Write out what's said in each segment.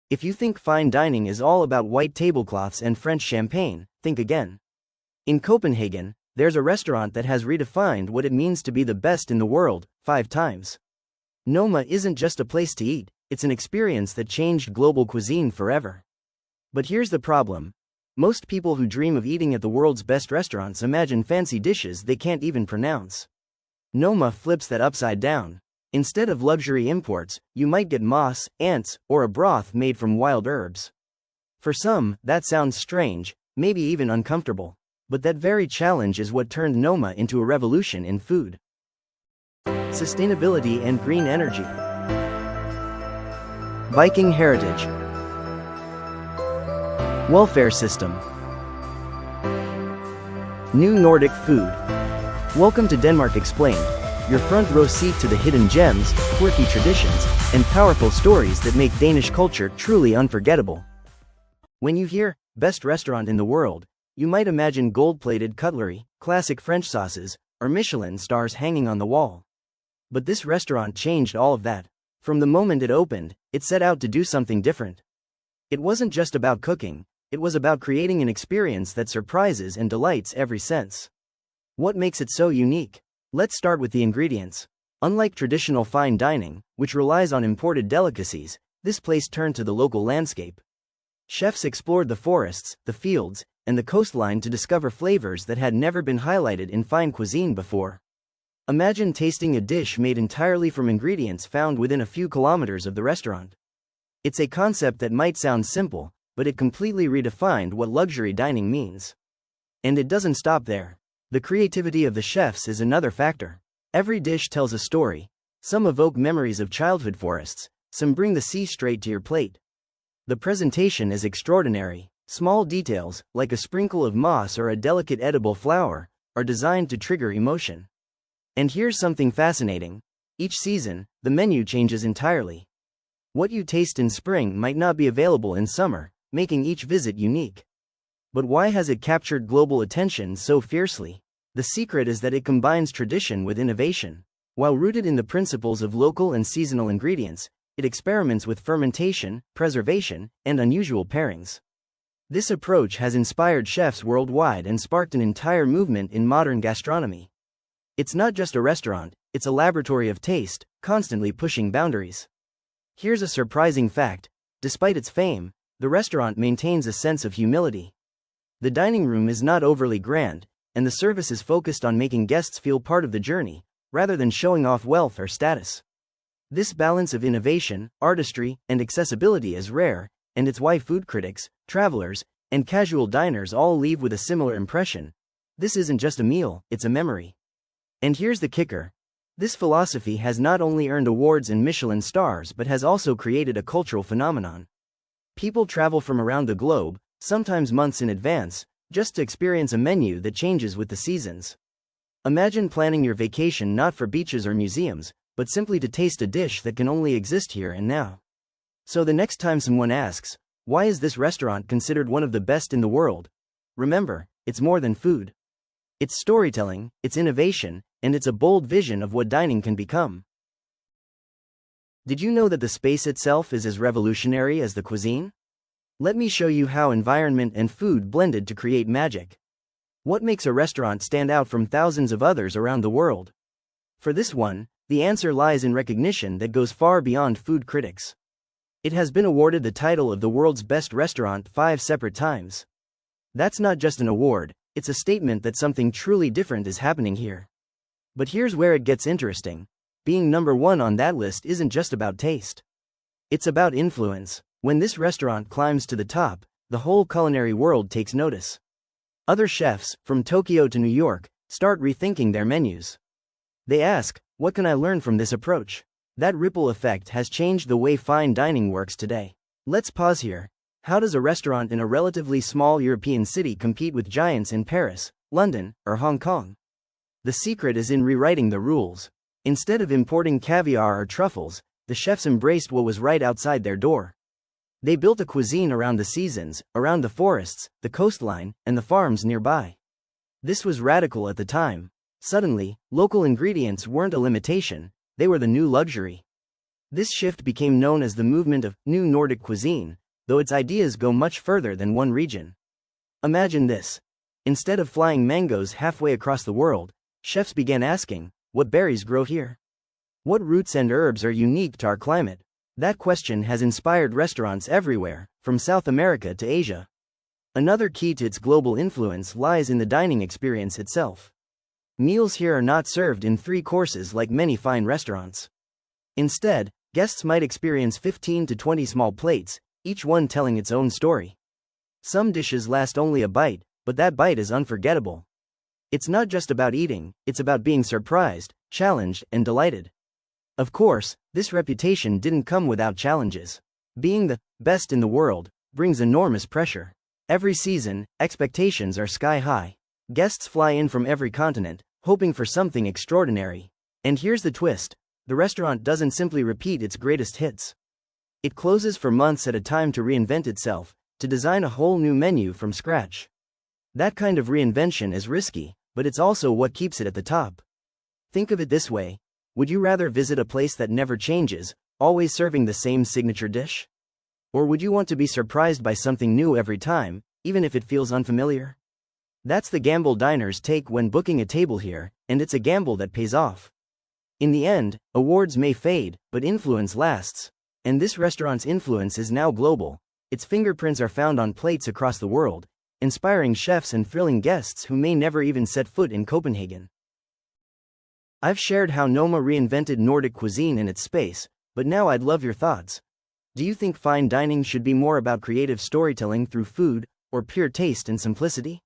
If you think fine dining is all about white tablecloths and French champagne, think again. In Copenhagen, there's a restaurant that has redefined what it means to be the best in the world, 5 times. Noma isn't just a place to eat, it's an experience that changed global cuisine forever. But here's the problem. Most people who dream of eating at the world's best restaurants imagine fancy dishes they can't even pronounce. Noma flips that upside down. Instead of luxury imports, you might get moss, ants, or a broth made from wild herbs. For some, that sounds strange, maybe even uncomfortable. But that very challenge is what turned Noma into a revolution in food. Sustainability and green energy. Viking heritage. Welfare system. New Nordic food. Welcome to Denmark Explained, your front row seat to the hidden gems, quirky traditions, and powerful stories that make Danish culture truly unforgettable. When you hear best restaurant in the world, you might imagine gold-plated cutlery, classic French sauces, or Michelin stars hanging on the wall. But this restaurant changed all of that. From the moment it opened, it set out to do something different. It wasn't just about cooking, it was about creating an experience that surprises and delights every sense. What makes it so unique? Let's start with the ingredients. Unlike traditional fine dining, which relies on imported delicacies, this place turned to the local landscape. Chefs explored the forests, the fields, and the coastline to discover flavors that had never been highlighted in fine cuisine before. Imagine tasting a dish made entirely from ingredients found within a few kilometers of the restaurant. It's a concept that might sound simple, but it completely redefined what luxury dining means. And it doesn't stop there. The creativity of the chefs is another factor. Every dish tells a story. Some evoke memories of childhood forests, some bring the sea straight to your plate. The presentation is extraordinary. Small details, like a sprinkle of moss or a delicate edible flower, are designed to trigger emotion. And here's something fascinating. Each season, the menu changes entirely. What you taste in spring might not be available in summer, making each visit unique. But why has it captured global attention so fiercely? The secret is that it combines tradition with innovation. While rooted in the principles of local and seasonal ingredients, it experiments with fermentation, preservation, and unusual pairings. This approach has inspired chefs worldwide and sparked an entire movement in modern gastronomy. It's not just a restaurant, it's a laboratory of taste, constantly pushing boundaries. Here's a surprising fact. Despite its fame, the restaurant maintains a sense of humility. The dining room is not overly grand, and the service is focused on making guests feel part of the journey, rather than showing off wealth or status. This balance of innovation, artistry, and accessibility is rare, and it's why food critics, travelers, and casual diners all leave with a similar impression. This isn't just a meal, it's a memory. And here's the kicker. This philosophy has not only earned awards and Michelin stars but has also created a cultural phenomenon. People travel from around the globe, sometimes months in advance, just to experience a menu that changes with the seasons. Imagine planning your vacation not for beaches or museums, but simply to taste a dish that can only exist here and now. So the next time someone asks, why is this restaurant considered one of the best in the world? Remember, it's more than food. It's storytelling, it's innovation, and it's a bold vision of what dining can become. Did you know that the space itself is as revolutionary as the cuisine? Let me show you how environment and food blended to create magic. What makes a restaurant stand out from thousands of others around the world? For this one, the answer lies in recognition that goes far beyond food critics. It has been awarded the title of the world's best restaurant 5 separate times. That's not just an award, it's a statement that something truly different is happening here. But here's where it gets interesting. Being number 1 on that list isn't just about taste. It's about influence. When this restaurant climbs to the top, the whole culinary world takes notice. Other chefs, from Tokyo to New York, start rethinking their menus. They ask, what can I learn from this approach? That ripple effect has changed the way fine dining works today. Let's pause here. How does a restaurant in a relatively small European city compete with giants in Paris, London, or Hong Kong? The secret is in rewriting the rules. Instead of importing caviar or truffles, the chefs embraced what was right outside their door. They built a cuisine around the seasons, around the forests, the coastline, and the farms nearby. This was radical at the time. Suddenly, local ingredients weren't a limitation, they were the new luxury. This shift became known as the movement of New Nordic Cuisine, though its ideas go much further than one region. Imagine this. Instead of flying mangoes halfway across the world, chefs began asking, what berries grow here? What roots and herbs are unique to our climate? That question has inspired restaurants everywhere, from South America to Asia. Another key to its global influence lies in the dining experience itself. Meals here are not served in 3 courses like many fine restaurants. Instead, guests might experience 15 to 20 small plates, each one telling its own story. Some dishes last only a bite, but that bite is unforgettable. It's not just about eating, it's about being surprised, challenged, and delighted. Of course, this reputation didn't come without challenges. Being the best in the world brings enormous pressure. Every season, expectations are sky high. Guests fly in from every continent, hoping for something extraordinary. And here's the twist. The restaurant doesn't simply repeat its greatest hits. It closes for months at a time to reinvent itself, to design a whole new menu from scratch. That kind of reinvention is risky, but it's also what keeps it at the top. Think of it this way. Would you rather visit a place that never changes, always serving the same signature dish? Or would you want to be surprised by something new every time, even if it feels unfamiliar? That's the gamble diners take when booking a table here, and it's a gamble that pays off. In the end, awards may fade, but influence lasts. And this restaurant's influence is now global. Its fingerprints are found on plates across the world, inspiring chefs and thrilling guests who may never even set foot in Copenhagen. I've shared how Noma reinvented Nordic cuisine in its space, but now I'd love your thoughts. Do you think fine dining should be more about creative storytelling through food, or pure taste and simplicity?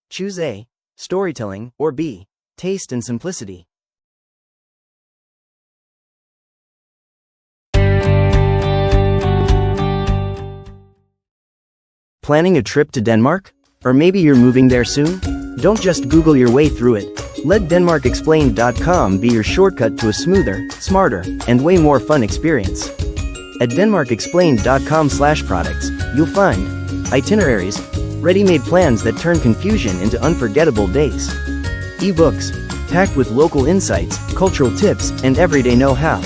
Choose A, storytelling, or B, taste and simplicity. Planning a trip to Denmark? Or maybe you're moving there soon? Don't just Google your way through it. Let DenmarkExplained.com be your shortcut to a smoother, smarter, and way more fun experience. At DenmarkExplained.com/products, you'll find itineraries, ready-made plans that turn confusion into unforgettable days. eBooks, packed with local insights, cultural tips, and everyday know-how.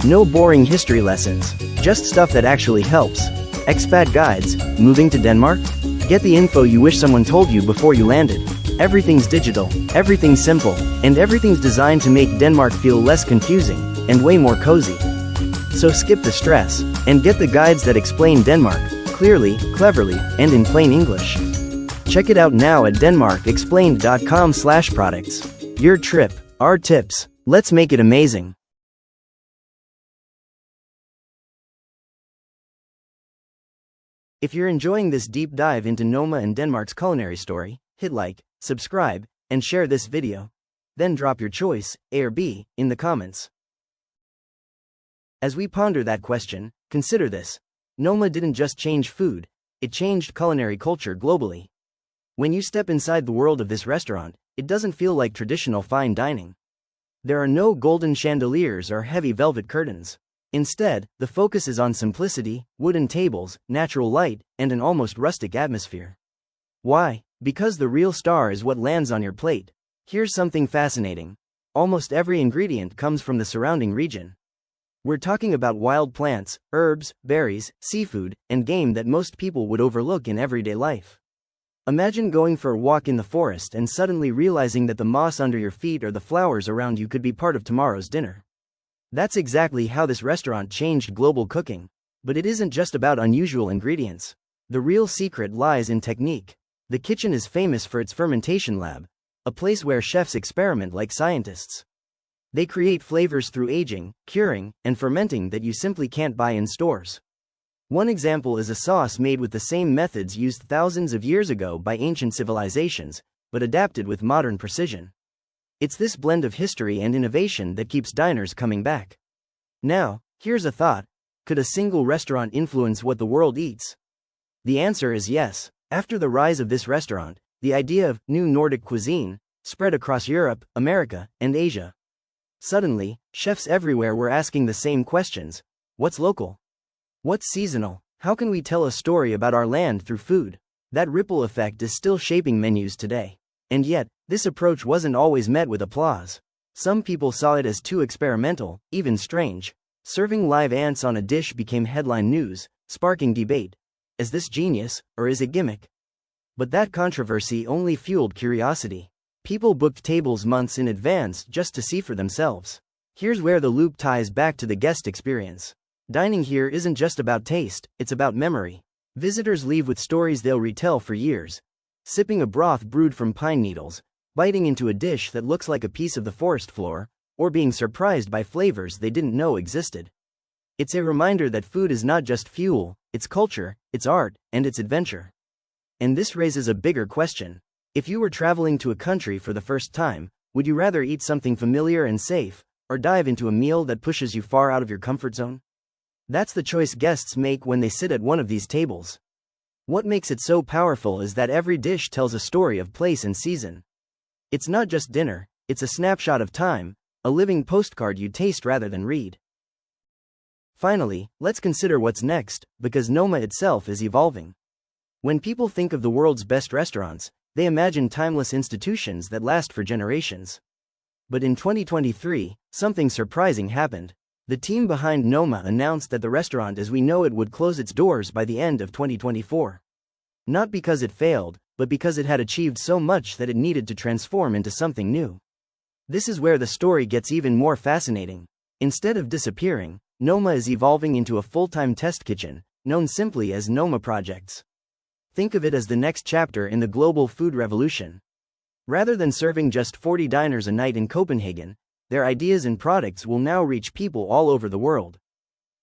No boring history lessons, just stuff that actually helps. Expat guides, moving to Denmark? Get the info you wish someone told you before you landed. Everything's digital, everything's simple, and everything's designed to make Denmark feel less confusing, and way more cozy. So skip the stress, and get the guides that explain Denmark, clearly, cleverly, and in plain English. Check it out now at DenmarkExplained.com/products. Your trip, our tips, let's make it amazing. If you're enjoying this deep dive into Noma and Denmark's culinary story, hit like, subscribe, and share this video. Then drop your choice, A or B, in the comments. As we ponder that question, consider this. Noma didn't just change food, it changed culinary culture globally. When you step inside the world of this restaurant, it doesn't feel like traditional fine dining. There are no golden chandeliers or heavy velvet curtains. Instead, the focus is on simplicity, wooden tables, natural light, and an almost rustic atmosphere. Why? Because the real star is what lands on your plate. Here's something fascinating. Almost every ingredient comes from the surrounding region. We're talking about wild plants, herbs, berries, seafood, and game that most people would overlook in everyday life. Imagine going for a walk in the forest and suddenly realizing that the moss under your feet or the flowers around you could be part of tomorrow's dinner. That's exactly how this restaurant changed global cooking. But it isn't just about unusual ingredients. The real secret lies in technique. The kitchen is famous for its fermentation lab, a place where chefs experiment like scientists. They create flavors through aging, curing, and fermenting that you simply can't buy in stores. One example is a sauce made with the same methods used thousands of years ago by ancient civilizations, but adapted with modern precision. It's this blend of history and innovation that keeps diners coming back. Now, here's a thought. Could a single restaurant influence what the world eats? The answer is yes. After the rise of this restaurant, the idea of new Nordic cuisine spread across Europe, America, and Asia. Suddenly, chefs everywhere were asking the same questions. What's local? What's seasonal? How can we tell a story about our land through food? That ripple effect is still shaping menus today. And yet, this approach wasn't always met with applause. Some people saw it as too experimental, even strange. Serving live ants on a dish became headline news, sparking debate. Is this genius, or is it gimmick? But that controversy only fueled curiosity. People booked tables months in advance just to see for themselves. Here's where the loop ties back to the guest experience. Dining here isn't just about taste, it's about memory. Visitors leave with stories they'll retell for years. Sipping a broth brewed from pine needles, biting into a dish that looks like a piece of the forest floor, or being surprised by flavors they didn't know existed. It's a reminder that food is not just fuel, it's culture, it's art, and it's adventure. And this raises a bigger question. If you were traveling to a country for the first time, would you rather eat something familiar and safe, or dive into a meal that pushes you far out of your comfort zone? That's the choice guests make when they sit at one of these tables. What makes it so powerful is that every dish tells a story of place and season. It's not just dinner, it's a snapshot of time, a living postcard you taste rather than read. Finally, let's consider what's next, because Noma itself is evolving. When people think of the world's best restaurants, they imagine timeless institutions that last for generations. But in 2023, something surprising happened. The team behind Noma announced that the restaurant as we know it would close its doors by the end of 2024. Not because it failed, but because it had achieved so much that it needed to transform into something new. This is where the story gets even more fascinating. Instead of disappearing, Noma is evolving into a full-time test kitchen, known simply as Noma Projects. Think of it as the next chapter in the global food revolution. Rather than serving just 40 diners a night in Copenhagen, their ideas and products will now reach people all over the world.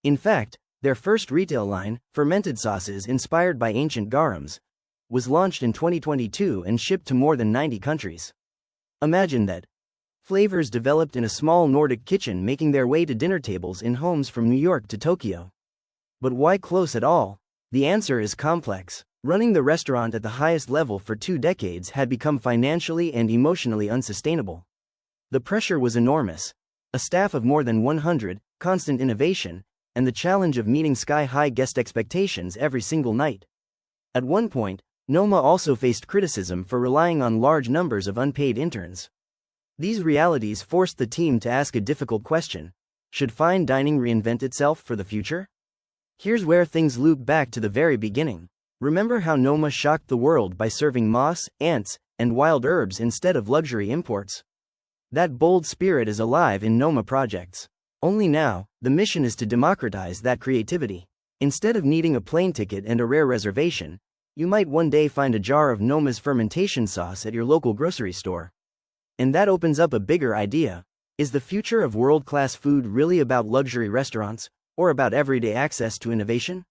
In fact, their first retail line, fermented sauces inspired by ancient garums, was launched in 2022 and shipped to more than 90 countries. Imagine that. Flavors developed in a small Nordic kitchen making their way to dinner tables in homes from New York to Tokyo. But why close at all? The answer is complex. Running the restaurant at the highest level for 2 decades had become financially and emotionally unsustainable. The pressure was enormous. A staff of more than 100, constant innovation, and the challenge of meeting sky-high guest expectations every single night. At one point, Noma also faced criticism for relying on large numbers of unpaid interns. These realities forced the team to ask a difficult question: should fine dining reinvent itself for the future? Here's where things loop back to the very beginning. Remember how Noma shocked the world by serving moss, ants, and wild herbs instead of luxury imports? That bold spirit is alive in Noma Projects. Only now, the mission is to democratize that creativity. Instead of needing a plane ticket and a rare reservation, you might one day find a jar of Noma's fermentation sauce at your local grocery store. And that opens up a bigger idea. Is the future of world-class food really about luxury restaurants, or about everyday access to innovation?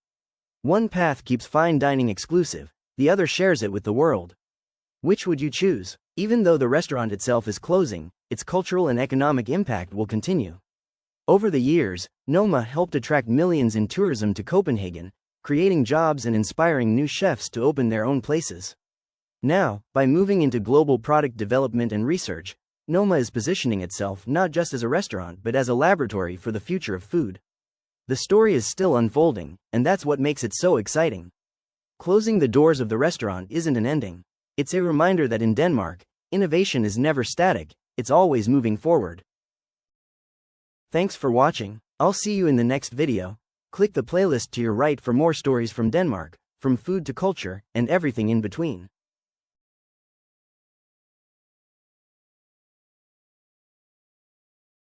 One path keeps fine dining exclusive, the other shares it with the world. Which would you choose? Even though the restaurant itself is closing, its cultural and economic impact will continue. Over the years, Noma helped attract millions in tourism to Copenhagen, creating jobs and inspiring new chefs to open their own places. Now, by moving into global product development and research, Noma is positioning itself not just as a restaurant but as a laboratory for the future of food. The story is still unfolding, and that's what makes it so exciting. Closing the doors of the restaurant isn't an ending. It's a reminder that in Denmark, innovation is never static, it's always moving forward. Thanks for watching. I'll see you in the next video. Click the playlist to your right for more stories from Denmark, from food to culture, and everything in between.